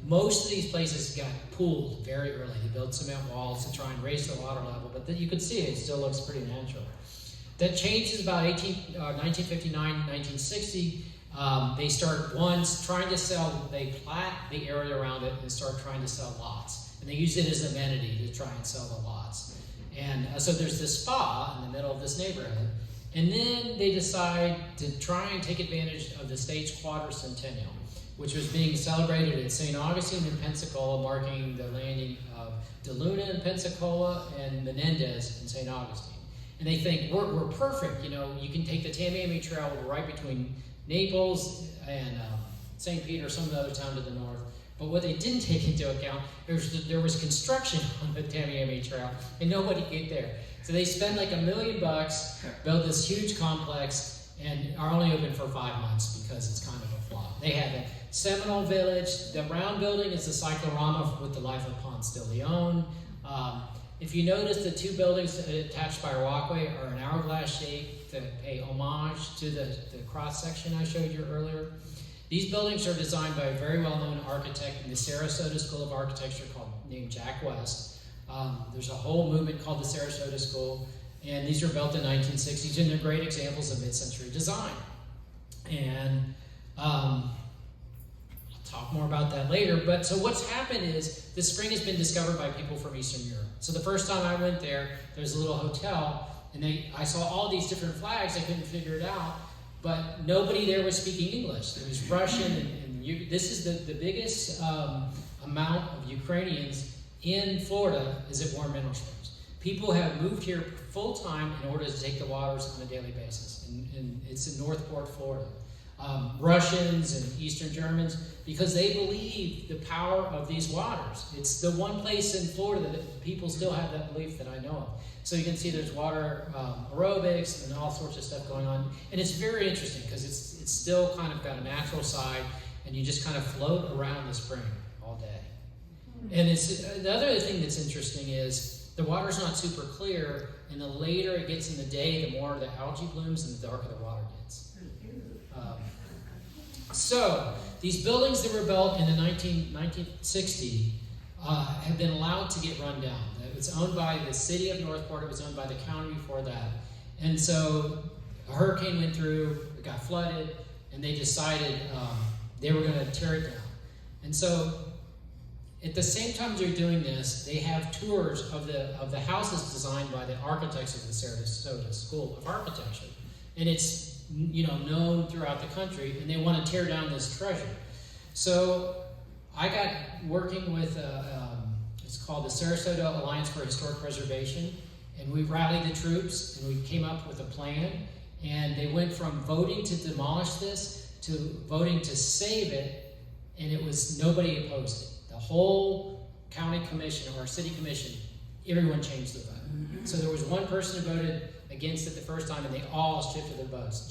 S2: Most of these places got pooled very early. They built cement walls to try and raise the water level, but you can see it still looks pretty natural. That changes about 1959, 1960. They start trying to sell. They plat the area around it and start trying to sell lots, and they use it as an amenity to try and sell the lots. And so there's this spa in the middle of this neighborhood, and then they decide to try and take advantage of the state's quadricentennial, which was being celebrated at St. Augustine in Pensacola, marking the landing of De Luna in Pensacola and Menendez in St. Augustine. And they think, we're perfect, you can take the Tamiami Trail right between Naples and St. Peter, some of the other town to the north. But what they didn't take into account, there was construction on the Tamiami Trail, and nobody get there. So they spend like $1 million, build this huge complex, and are only open for 5 months because it's kind of a flop. They have a Seminole Village. The round building is the cyclorama with the life of Ponce de Leon. If you notice, the two buildings attached by a walkway are an hourglass shape to pay homage to the cross-section I showed you earlier. These buildings are designed by a very well-known architect in the Sarasota School of Architecture named Jack West. There's a whole movement called the Sarasota School, and these were built in the 1960s, and they're great examples of mid-century design. And I'll talk more about that later, but so what's happened is the spring has been discovered by people from Eastern Europe. So the first time I went there, there's a little hotel, and I saw all these different flags. I couldn't figure it out, but nobody there was speaking English. There was Russian, and this is the biggest amount of Ukrainians in Florida is at Warm Mineral Springs. People have moved here full-time in order to take the waters on a daily basis, and it's in Northport, Florida. Russians and Eastern Germans, because they believe the power of these waters. It's the one place in Florida that people still have that belief that I know of. So you can see there's water aerobics and all sorts of stuff going on. And it's very interesting because it's still kind of got a natural side, and you just kind of float around the spring all day. And the other thing that's interesting is the water's not super clear, and the later it gets in the day, the more the algae blooms and the darker the water gets. So these buildings that were built in the 1960 have been allowed to get run down. It was owned by the city of Northport. It was owned by the county before that. And so a hurricane went through, it got flooded, and they decided they were going to tear it down. And so at the same time they're doing this, they have tours of the houses designed by the architects of the Sarasota School of Architecture. And it's known throughout the country, and they want to tear down this treasure. So I got working with, it's called the Sarasota Alliance for Historic Preservation, and we rallied the troops, and we came up with a plan, and they went from voting to demolish this to voting to save it, and it was nobody opposed it. The whole county commission or city commission, everyone changed their vote. So there was one person who voted against it the first time, and they all shifted their votes.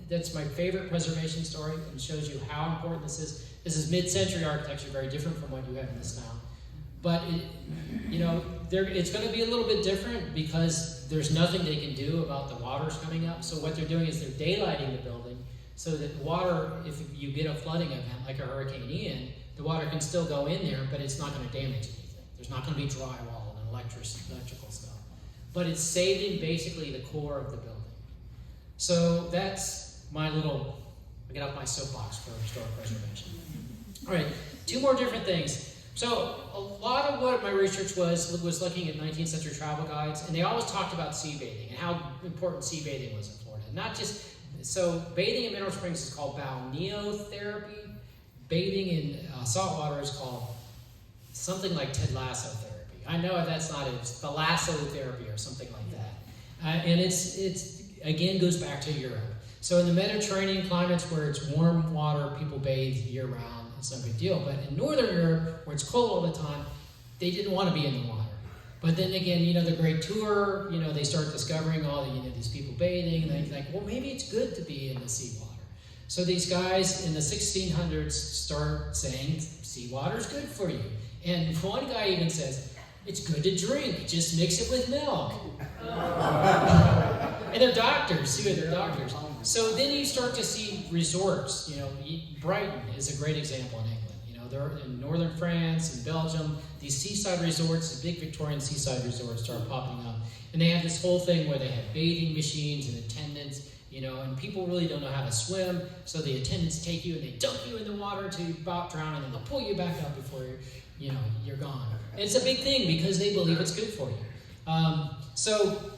S2: That's my favorite preservation story, and shows you how important this is. This is mid-century architecture, very different from what you have in this now. But it's going to be a little bit different because there's nothing they can do about the waters coming up. So what they're doing is they're daylighting the building so that water, if you get a flooding event like a Hurricane Ian, the water can still go in there, but it's not going to damage anything. There's not going to be drywall and electrical stuff. But it's saving basically the core of the building. So that's my little, I get off my soapbox for historic preservation. All right, two more different things. So a lot of what my research was looking at 19th century travel guides, and they always talked about sea bathing and how important sea bathing was in Florida. Not just, so bathing in mineral springs is called balneotherapy. Bathing in salt water is called something like Ted Lasso therapy. I know that's not it, it's thalassotherapy or something like that. And it's again goes back to Europe. So in the Mediterranean climates where it's warm water, people bathe year round. It's no big deal. But in Northern Europe, where it's cold all the time, they didn't want to be in the water. But then again, the Great Tour, they start discovering all these people bathing, and they're like, well, maybe it's good to be in the seawater. So these guys in the 1600s start saying seawater's good for you. And one guy even says, it's good to drink, just mix it with milk. And they're doctors, too, they're doctors. So then you start to see resorts, Brighton is a great example in England. They're in northern France and Belgium, these seaside resorts, the big Victorian seaside resorts start popping up. And they have this whole thing where they have bathing machines and attendants, and people really don't know how to swim, so the attendants take you and they dump you in the water to about drown, and then they'll pull you back up before you're gone. It's a big thing because they believe it's good for you. So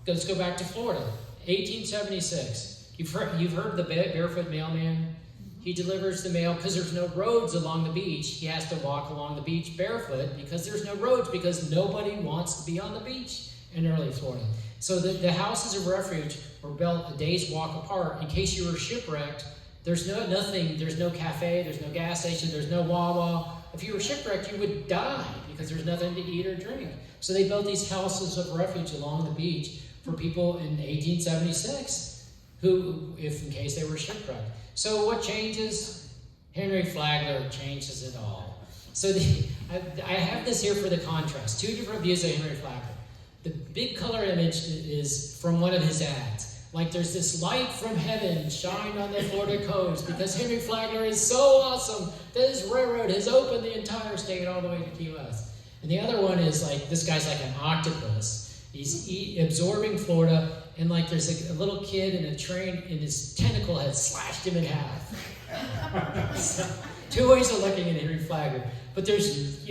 S2: let's go back to Florida, 1876. You've heard of the barefoot mailman? He delivers the mail because there's no roads along the beach. He has to walk along the beach barefoot because there's no roads, because nobody wants to be on the beach in early Florida. So the houses of refuge were built a day's walk apart in case you were shipwrecked. There's nothing, there's no cafe, there's no gas station, there's no Wawa. If you were shipwrecked, you would die because there's nothing to eat or drink. So they built these houses of refuge along the beach for people in 1876 who, if in case they were shipwrecked. So what changes? Henry Flagler changes it all. So I have this here for the contrast. Two different views of Henry Flagler. The big color image is from one of his ads. Like there's this light from heaven shine on the Florida coast because Henry Flagler is so awesome that his railroad has opened the entire state all the way to Key West. And the other one is like, this guy's like an octopus. He's absorbing Florida, and like there's a little kid in a train and his tentacle has slashed him in half. So, two ways of looking at Henry Flagler. But there's,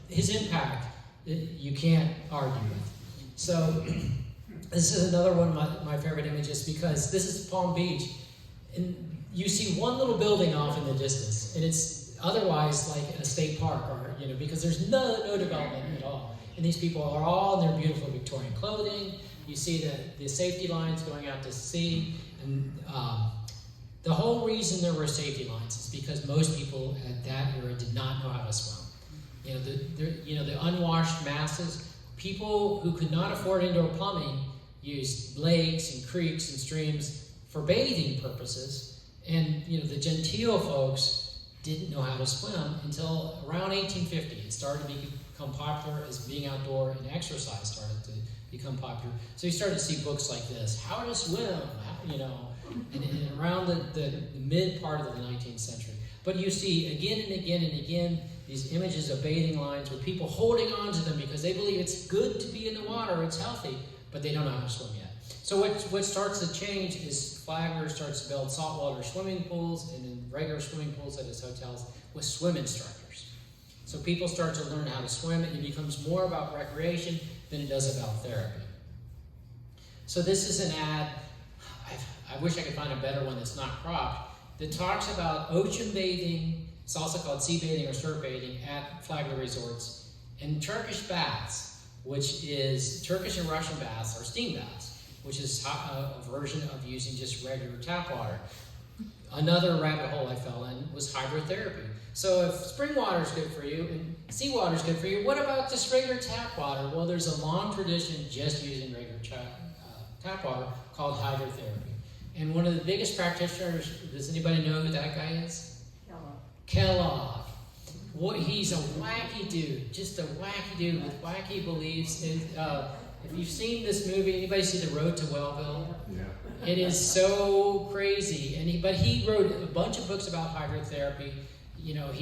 S2: his impact you can't argue with. So this is another one of my favorite images because this is Palm Beach. And you see one little building off in the distance, and it's otherwise like a state park, or because there's no development at all. And these people are all in their beautiful Victorian clothing. You see the safety lines going out to sea, and the whole reason there were safety lines is because most people at that era did not know how to swim. The unwashed masses, people who could not afford indoor plumbing used lakes and creeks and streams for bathing purposes, and the genteel folks didn't know how to swim until around 1850. It started to become popular as being outdoor, and exercise started to become popular. So you started to see books like this, How to Swim, and around the mid part of the 19th century. But you see again and again and again these images of bathing lines with people holding on to them because they believe it's good to be in the water, it's healthy, but they don't know how to swim yet. So what starts to change is Flagler starts to build saltwater swimming pools and then regular swimming pools at his hotels with swim instructors. So people start to learn how to swim, and it becomes more about recreation than it does about therapy. So this is an ad. I wish I could find a better one that's not cropped. that talks about ocean bathing. It's also called sea bathing or surf bathing at Flagler resorts, and Turkish baths, which is Turkish and Russian baths, or steam baths, which is a version of using just regular tap water. Another rabbit hole I fell in was hydrotherapy. So if spring water is good for you and seawater is good for you, what about just regular tap water? Well, there's a long tradition just using regular tap water called hydrotherapy. And one of the biggest practitioners, does anybody know who that guy is? Kellogg. He's a wacky dude, just a wacky dude with wacky beliefs. If you've seen this movie, anybody see The Road to Wellville? Yeah. It is so crazy. But he wrote a bunch of books about hydrotherapy. You know,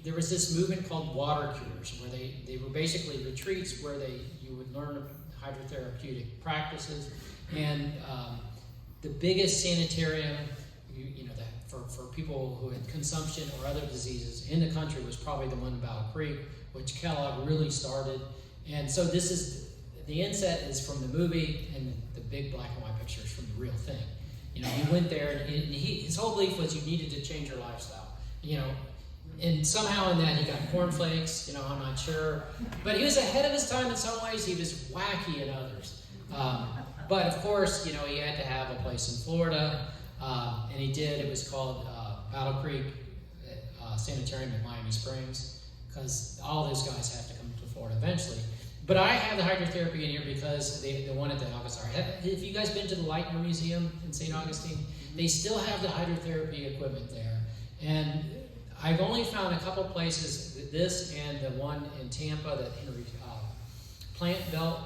S2: there was this movement called water cures, where they were basically retreats where you would learn hydrotherapeutic practices. And the biggest sanitarium, that for people who had consumption or other diseases in the country was probably the one in Battle Creek, which Kellogg really started. And so the inset is from the movie, and the big black and white picture is from the real thing. You know, he went there, and his whole belief was you needed to change your lifestyle. You know, and somehow in that he got cornflakes. You know, I'm not sure, but he was ahead of his time in some ways. He was wacky in others. But of course, you know, he had to have a place in Florida, and he did. It was called Battle Creek Sanitarium in Miami Springs, because all those guys have to come to Florida eventually. But I have the hydrotherapy in here because they wanted the Augustine. Have you guys been to the Lightner Museum in St. Augustine? They still have the hydrotherapy equipment there. And I've only found a couple places, this and the one in Tampa, that Henry Plant built,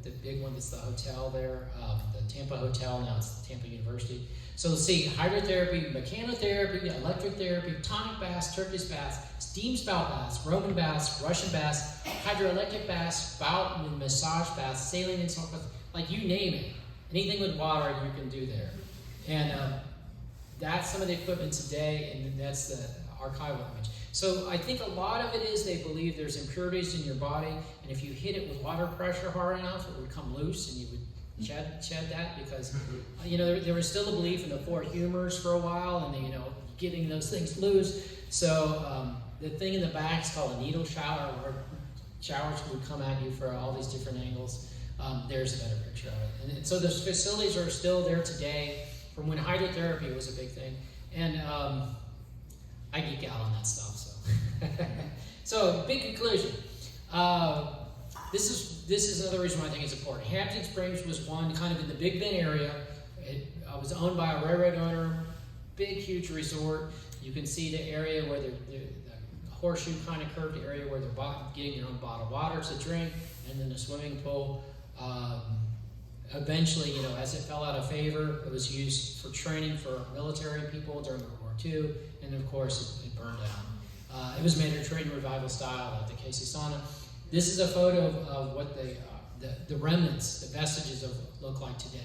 S2: the big one that's the hotel there, the Tampa Hotel, now it's Tampa University. So let's see, hydrotherapy, mechanotherapy, electric therapy, tonic baths, Turkish baths, steam spout baths, Roman baths, Russian baths, hydroelectric baths, spout and massage baths, saline and so forth, like you name it. Anything with water you can do there. And that's some of the equipment today, and that's the archival image. So I think a lot of it is they believe there's impurities in your body, and if you hit it with water pressure hard enough, it would come loose, and you would shed that, because you know there was still a belief in the four humors for a while, and getting those things loose. So the thing in the back is called a needle shower, where showers would come at you for all these different angles. There's a better picture of it. And so those facilities are still there today from when hydrotherapy was a big thing. And I geek out on that stuff. So big conclusion. This is another reason why I think it's important. Hampton Springs was one kind of in the Big Bend area. It was owned by a railroad owner, big, huge resort. You can see the area where the horseshoe kind of curved area where they're getting their own bottled water to drink, and then a swimming pool. Eventually, as it fell out of favor, it was used for training for military people during World War II, and of course it burned down. It was Mediterranean revival style, like the Casey Sauna. This is a photo of what the remnants, the vestiges of look like today.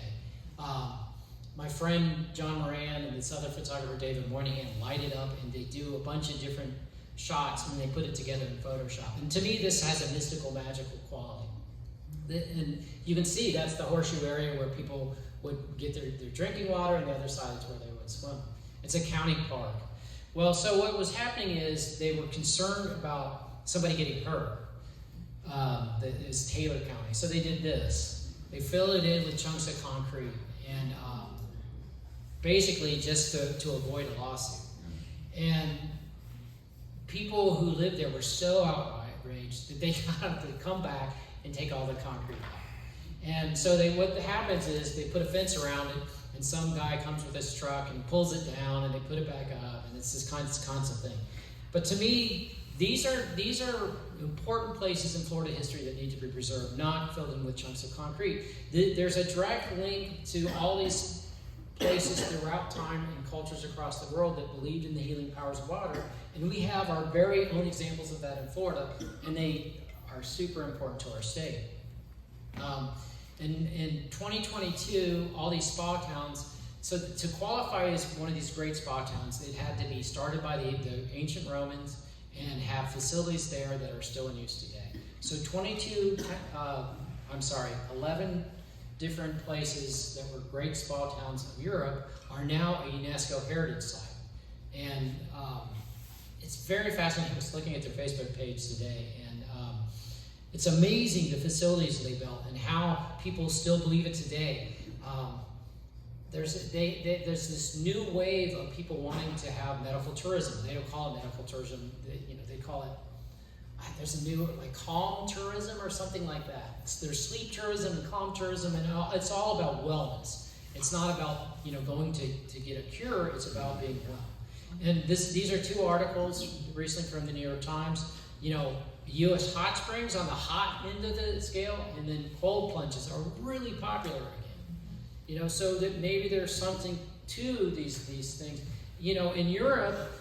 S2: My friend John Moran and this other photographer David Moynihan light it up, and they do a bunch of different shots and they put it together in Photoshop. And to me, this has a mystical, magical quality. And you can see that's the horseshoe area where people would get their drinking water, and the other side is where they would swim. It's a county park. Well, so what was happening is they were concerned about somebody getting hurt. That is Taylor County. So they did this. They filled it in with chunks of concrete, and basically just to avoid a lawsuit. And people who lived there were so outraged that they got to come back and take all the concrete out. And so what happens is they put a fence around it, and some guy comes with his truck and pulls it down, and they put it back up, and it's this constant thing. But to me, these are important places in Florida history that need to be preserved, not filled in with chunks of concrete. There's a direct link to all these places throughout time and cultures across the world that believed in the healing powers of water, and we have our very own examples of that in Florida, and they are super important to our state. In 2022, all these spa towns, so to qualify as one of these great spa towns, it had to be started by the ancient Romans and have facilities there that are still in use today. So 11 different places that were great spa towns of Europe are now a UNESCO heritage site. And it's very fascinating. I was looking at their Facebook page today, and it's amazing the facilities they built and how people still believe it today. There's this new wave of people wanting to have medical tourism. They don't call it medical tourism. They call it, there's a new, like, calm tourism or something like that. There's sleep tourism and calm tourism, and it's all about wellness. It's not about, going to get a cure. It's about being well. And these are two articles recently from the New York Times. U.S. hot springs on the hot end of the scale, and then cold plunges are really popular again. So that maybe there's something to these things. In Europe,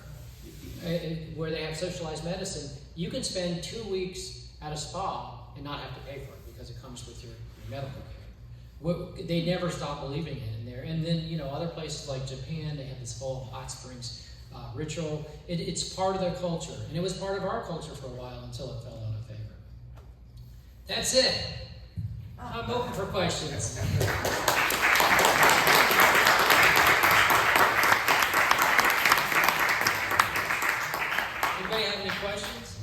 S2: where they have socialized medicine, you can spend 2 weeks at a spa and not have to pay for it because it comes with your medical care. They never stop believing it in there. And then, other places like Japan, they have this whole hot springs ritual. It's part of their culture, and it was part of our culture for a while until it fell out of favor. That's it. I'm open for questions. Anybody have any questions?